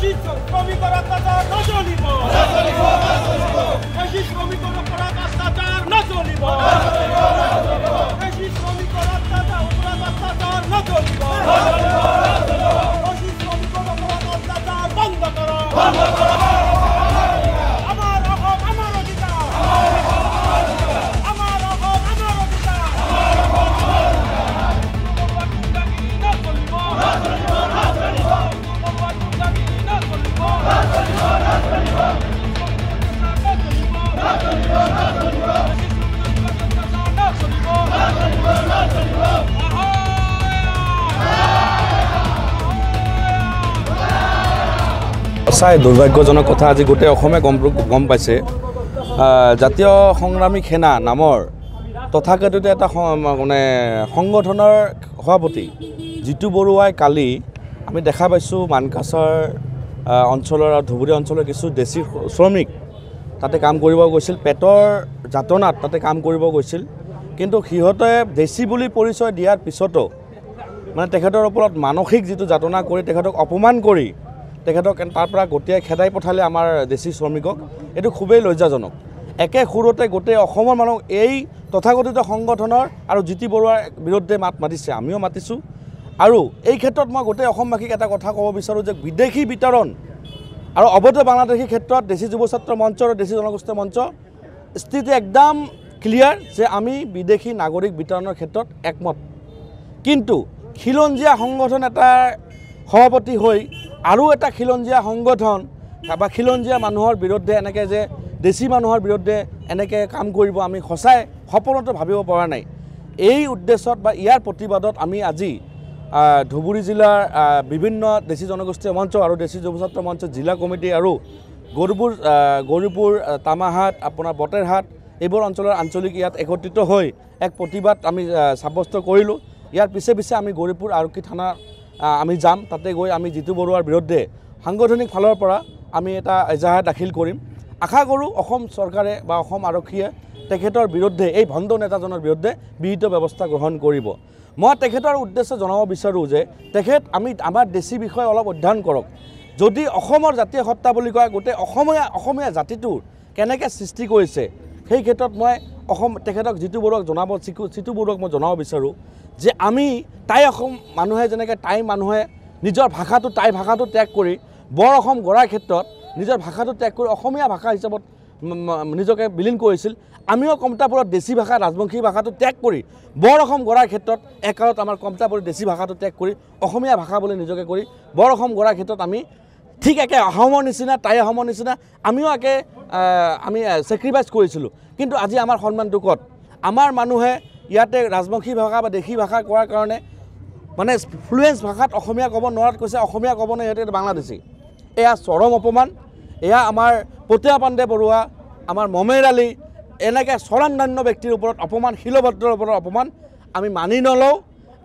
শ্ৰমিকৰ অত্যাচাৰ নচলিব শ্ৰমিকৰ ওপৰত অত্যাচাৰ নচলিব শ্ৰমিকৰ অত্যাচাৰ নচলিব শ্ৰমিকৰ ওপৰত অত্যাচাৰ বন্ধ কৰো আমাৰ অসম আমাৰ অধিকাৰ আমাৰ অসম আমাৰ অধিকাৰ সঁচাই দুৰ্ভাগ্যজনক কথা আজি গোটেই অসমে গম পাইছে জাতীয় সংগ্ৰামী সেনা নামৰ তথাকথিত এটা মানে সংগঠনৰ সভাপতি জিতু বৰুৱাই কালি আমি দেখা পাইছোঁ মানকাছৰ অঞ্চলৰ আৰু ধুবুৰী অঞ্চলৰ কিছু দেশী শ্ৰমিক তাতে কাম কৰিব গৈছিল পেটৰ যাতনাত তাতে কাম কৰিব গৈছিল কিন্তু সিহঁতে দেশী বুলি পৰিচয় দিয়াৰ পিছতো মানে তেখেতৰ ওপৰত মানসিক যিটো যাতনা কৰি তেখেতক অপমান কৰি তেখেতক তাৰ পৰা গতিয়াই খেদাই পঠালে আমাৰ দেশী শ্ৰমিকক এইটো খুবেই লজ্জাজনক একে সুৰতে গোটেই অসমৰ মানুহ এই তথাকথিত সংগঠনৰ আৰু জিতু বৰুৱাৰ বিৰুদ্ধে মাত মাতিছে আমিও মাতিছোঁ আৰু এই ক্ষেত্ৰত মই গোটেই অসমবাসীক এটা কথা ক'ব বিচাৰোঁ যে বিদেশী বিতৰণ আৰু অবৈধ বাংলাদেশী ক্ষেত্ৰত দেশী যুৱ ছাত্ৰ মঞ্চ আৰু দেশী জনগোষ্ঠী মঞ্চ স্থিতি একদম ক্লিয়াৰ যে আমি বিদেশী নাগৰিক বিতৰণৰ ক্ষেত্ৰত একমত কিন্তু খিলঞ্জীয়া সংগঠন এটাৰ সভাপতি হৈ আৰু এটা খিলঞ্জীয়া সংগঠন বা খিলঞ্জীয়া মানুহৰ বিৰুদ্ধে এনেকৈ যে দেশী মানুহৰ বিৰুদ্ধে এনেকৈ কাম কৰিব আমি সঁচাই সপোনতো ভাবিব পৰা নাই এই উদ্দেশ্যত বা ইয়াৰ প্ৰতিবাদত আমি আজি ধুবুৰী জিলাৰ বিভিন্ন দেশী জনগোষ্ঠী মঞ্চ আৰু দেশী যুৱ ছাত্ৰ মঞ্চ জিলা কমিটি আৰু গৌৰীপুৰ তামাহাট আপোনাৰ বটেৰহাট এইবোৰ অঞ্চলৰ আঞ্চলিক ইয়াত একত্ৰিত হৈ এক প্ৰতিবাদ আমি সাব্যস্ত কৰিলোঁ ইয়াৰ পিছে আমি গৌৰীপুৰ আৰক্ষী থানা আমি যাম তাতে গৈ আমি জিতু বৰুৱাৰ বিৰুদ্ধে সাংগঠনিক ফালৰ পৰা আমি এটা এজাহাৰ দাখিল কৰিম আশা কৰোঁ অসম চৰকাৰে বা অসম আৰক্ষীয়ে তেখেতৰ বিৰুদ্ধে এই ভণ্ড নেতাজনৰ বিৰুদ্ধে বিহিত ব্যৱস্থা গ্ৰহণ কৰিব মই তেখেতৰ উদ্দেশ্য জনাব বিচাৰোঁ যে তেখেত আমাৰ দেশী বিষয়ে অলপ অধ্যয়ন কৰক যদি অসমৰ জাতীয় সত্তা বুলি কয় গোটেই অসমীয়া জাতিটোৰ কেনেকৈ সৃষ্টি কৰিছে সেই ক্ষেত্ৰত মই তেখেতক জিতু বৰুৱাক জিতু বৰুৱাক মই জনাব বিচাৰোঁ যে আমি টাই অসম মানুহে যেনেকৈ টাই মানুহে নিজৰ ভাষাটো টাই ভাষাটো ত্যাগ কৰি বৰ অসম গঢ়াৰ ক্ষেত্ৰত নিজৰ ভাষাটো ত্যাগ কৰি অসমীয়া ভাষা হিচাপত নিজকে বিলীন কৰিছিল আমিও কমতাপুৰত দেশী ভাষা ৰাজবংশী ভাষাটো ত্যাগ কৰি বৰ অসম গঢ়াৰ ক্ষেত্ৰত একালত আমাৰ কমতাপুৰত দেশী ভাষাটো ত্যাগ কৰি অসমীয়া ভাষা বুলি নিজকে কৰি বৰ অসম গঢ়াৰ ক্ষেত্ৰত আমি ঠিক একে অসমৰ নিচিনা টাই অসমৰ নিচিনা আমিও আমি চেক্ৰিফাইচ কৰিছিলোঁ কিন্তু আজি আমাৰ সন্মানটো ক'ত আমাৰ মানুহে ইয়াতে ৰাজবংশী ভাষা বা দেশী ভাষা কোৱাৰ কাৰণে মানে ফ্লুৱেন্স ভাষাত অসমীয়া ক'ব নোৱাৰাত কৈছে অসমীয়া ক'ব নাই সিহঁতে বাংলাদেশী এয়া চৰম অপমান এয়া আমাৰ পতিয়া পাণ্ডে বৰুৱা আমাৰ মমেৰ আলী এনেকৈ স্বনামধন্য ব্যক্তিৰ ওপৰত অপমান শিলভদ্ৰৰ ওপৰত অপমান আমি মানি নলওঁ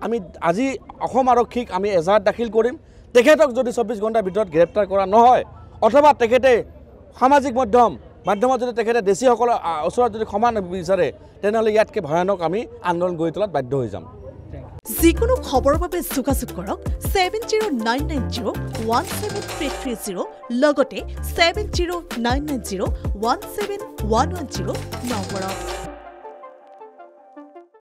আমি আজি অসম আৰক্ষীক আমি এজাহাৰ দাখিল কৰিম তেখেতক যদি 24 ঘণ্টাৰ ভিতৰত গ্ৰেপ্তাৰ কৰা নহয় অথবা তেখেতে সামাজিক মাধ্যমত যদি তেখেতে দেশীসকলৰ ওচৰত যদি ক্ষমা বিচাৰে তেনেহ'লে ইয়াতকৈ ভয়ানক আমি আন্দোলন গঢ়ি তোলাত বাধ্য হৈ যাম যিকোনো খবৰৰ বাবে যোগাযোগ কৰক 7099017330 লগতে 7099017110 নম্বৰত